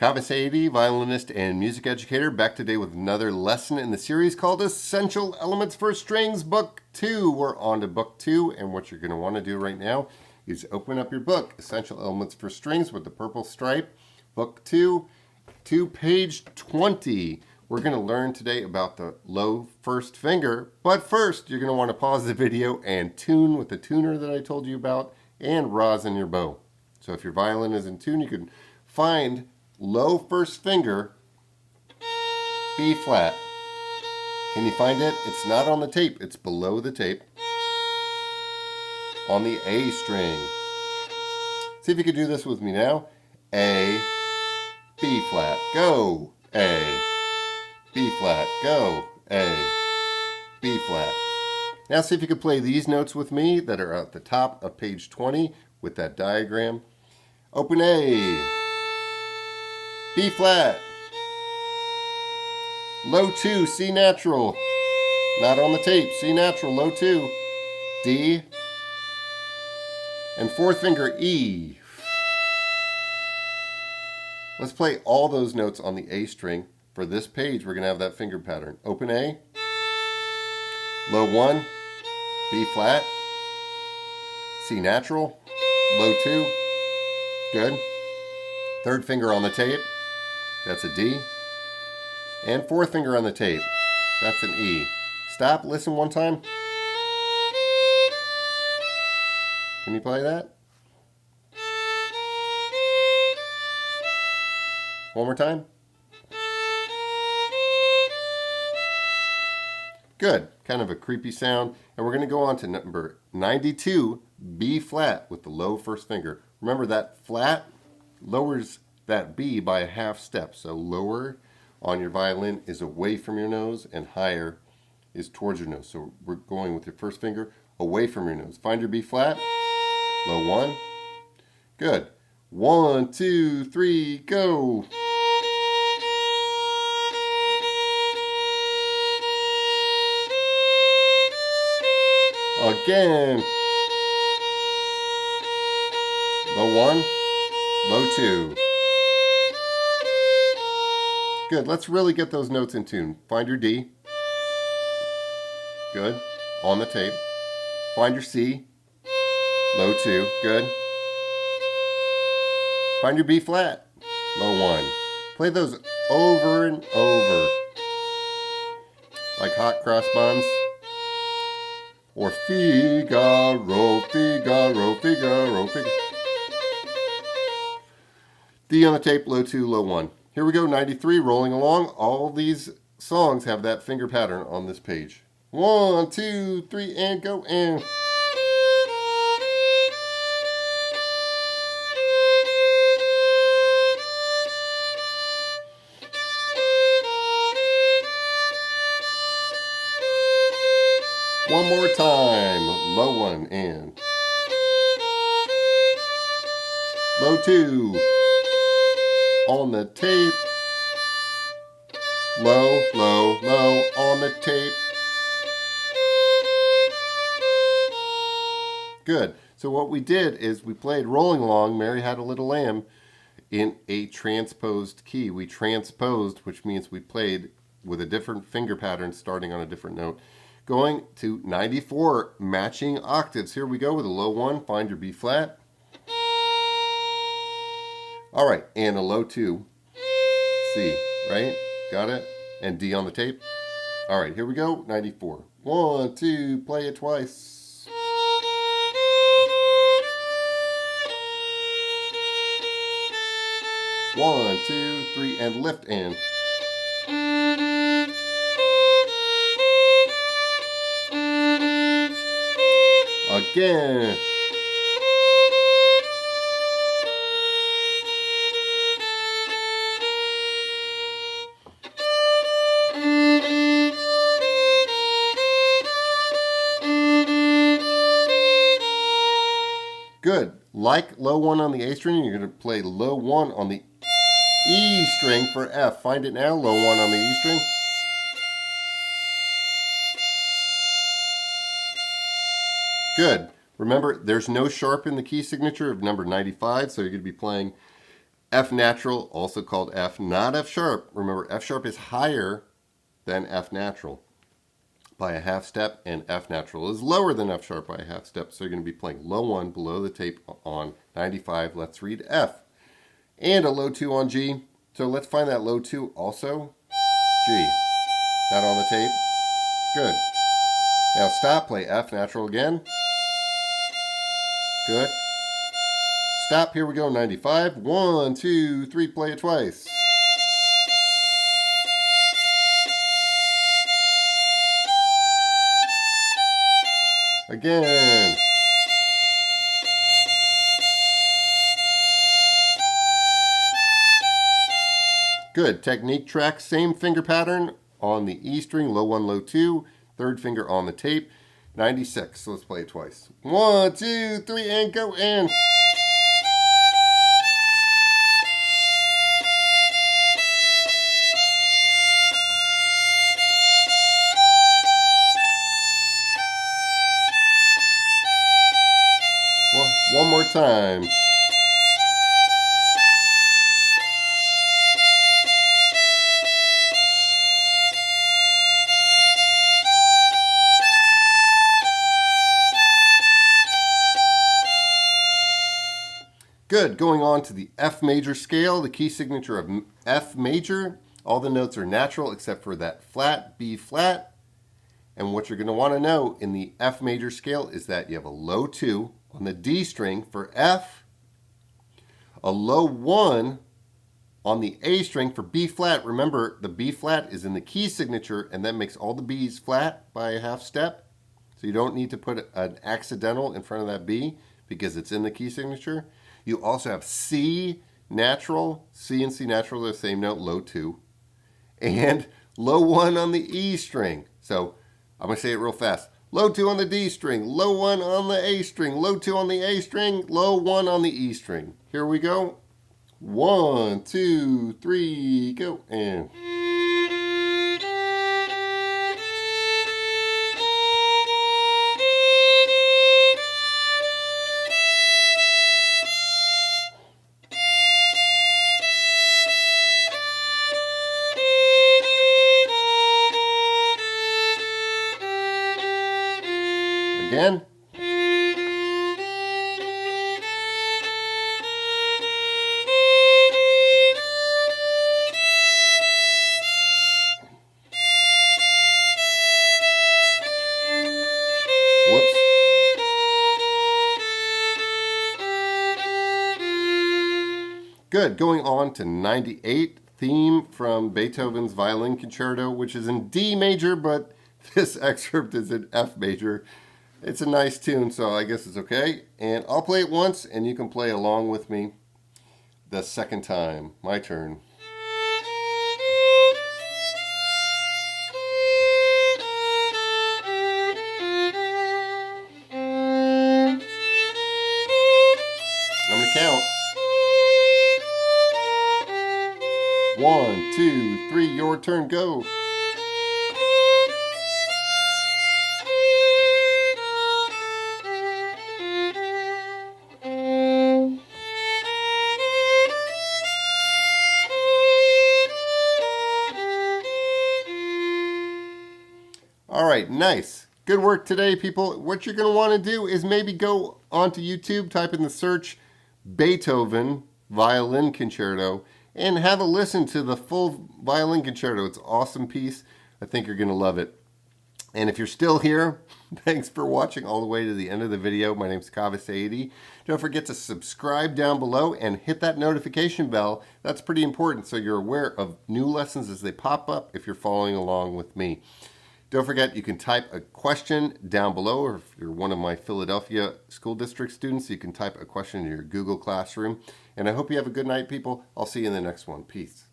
Kaveh, violinist and music educator, back today with another lesson in the series called Essential Elements for Strings Book 2. We're on to Book 2, and what you're going to want to do right now is open up your book, Essential Elements for Strings with the purple stripe, Book 2, to page 20. We're going to learn today about the low first finger, but first you're going to want to pause the video and tune with the tuner that I told you about and rosin your bow. So if your violin is in tune, you can find low first finger, B flat. Can you find it? It's not on the tape, it's below the tape. On the A string. See if you can do this with me now. A, B flat, go, A, B flat, go, A, B flat. Now see if you can play these notes with me that are at the top of page 20 with that diagram. Open A, B flat, low 2, C natural, not on the tape, C natural, low 2, D, and fourth finger E. Let's play all those notes on the A string. For this page, we're going to have that finger pattern. Open A, low 1, B flat, C natural, low 2, good. Third finger on the tape, that's a D. And fourth finger on the tape, that's an E. Stop, listen one time. Can you play that? One more time. Good, kind of a creepy sound. And we're going to go on to number 92, B flat with the low first finger. Remember that flat lowers that B by a half step. So lower on your violin is away from your nose and higher is towards your nose. So we're going with your first finger away from your nose. Find your B flat, low 1. Good. 1, 2, 3, go. Again. Low 1, low 2. Good. Let's really get those notes in tune. Find your D. Good. On the tape. Find your C. Low 2. Good. Find your B flat. Low 1. Play those over and over. Like hot cross buns. Or Figaro, Figaro, Figaro, Figaro. D on the tape, low 2, low 1. Here we go, 93, rolling along. All these songs have that finger pattern on this page. 1, 2, 3, and go, and. One more time, low 1 and low 2 on the tape, low, low, low on the tape. Good. So what we did is we played Rolling Along, Mary Had a Little Lamb in a transposed key. We transposed, which means we played with a different finger pattern starting on a different note. Going to 94, matching octaves. Here we go with a low 1, find your B flat. All right, and a low 2, C, right? Got it? And D on the tape. All right, here we go, 94. 1, 2, play it twice. One, 2, 3, and lift and. Again. Good. Like low 1 on the A string, you're going to play low 1 on the E string for F. Find it now, low 1 on the E string. Good. Remember, there's no sharp in the key signature of number 95, so you're going to be playing F natural, also called F, not F sharp. Remember, F sharp is higher than F natural by a half step, and F natural is lower than F sharp by a half step. So you're going to be playing low 1 below the tape on 95. Let's read F. And a low 2 on G. So let's find that low 2 also. G. Not on the tape. Good. Now stop, play F natural again. Good. Stop, here we go, 95. 1, 2, 3, play it twice. Again. Good. Technique TRAX, same finger pattern on the E string, low 1, low 2, third finger on the tape. 96. So let's play it twice. 1, 2, 3, and go, and. One more time. Good. Going on to the F major scale, the key signature of F major. All the notes are natural except for that flat, B flat. And what you're going to want to know in the F major scale is that you have a low 2 on the D string for F, a low 1 on the A string for B flat. Remember, the B flat is in the key signature, and that makes all the B's flat by a half step. So you don't need to put an accidental in front of that B because it's in the key signature. You also have C natural. C and C natural are the same note, low 2. And low 1 on the E string. So I'm going to say it real fast. Low 2 on the D string, low 1 on the A string, low 2 on the A string, low 1 on the E string. Here we go. 1, 2, 3, go, and. Again. Whoops. Good. Going on to 98, theme from Beethoven's Violin Concerto, which is in D major, but this excerpt is in F major. It's a nice tune, so I guess it's okay. And I'll play it once, and you can play along with me the second time. My turn. I'm going to count. 1, 2, 3, your turn, go. All right, nice. Good work today, people. What you're going to want to do is maybe go onto YouTube, type in the search Beethoven Violin Concerto, and have a listen to the full violin concerto. It's an awesome piece. I think you're going to love it. And if you're still here, thanks for watching all the way to the end of the video. My name is Kaveh. Don't forget to subscribe down below and hit that notification bell. That's pretty important so you're aware of new lessons as they pop up if you're following along with me. Don't forget, you can type a question down below, or if you're one of my Philadelphia school district students, you can type a question in your Google Classroom. And I hope you have a good night, people. I'll see you in the next one. Peace.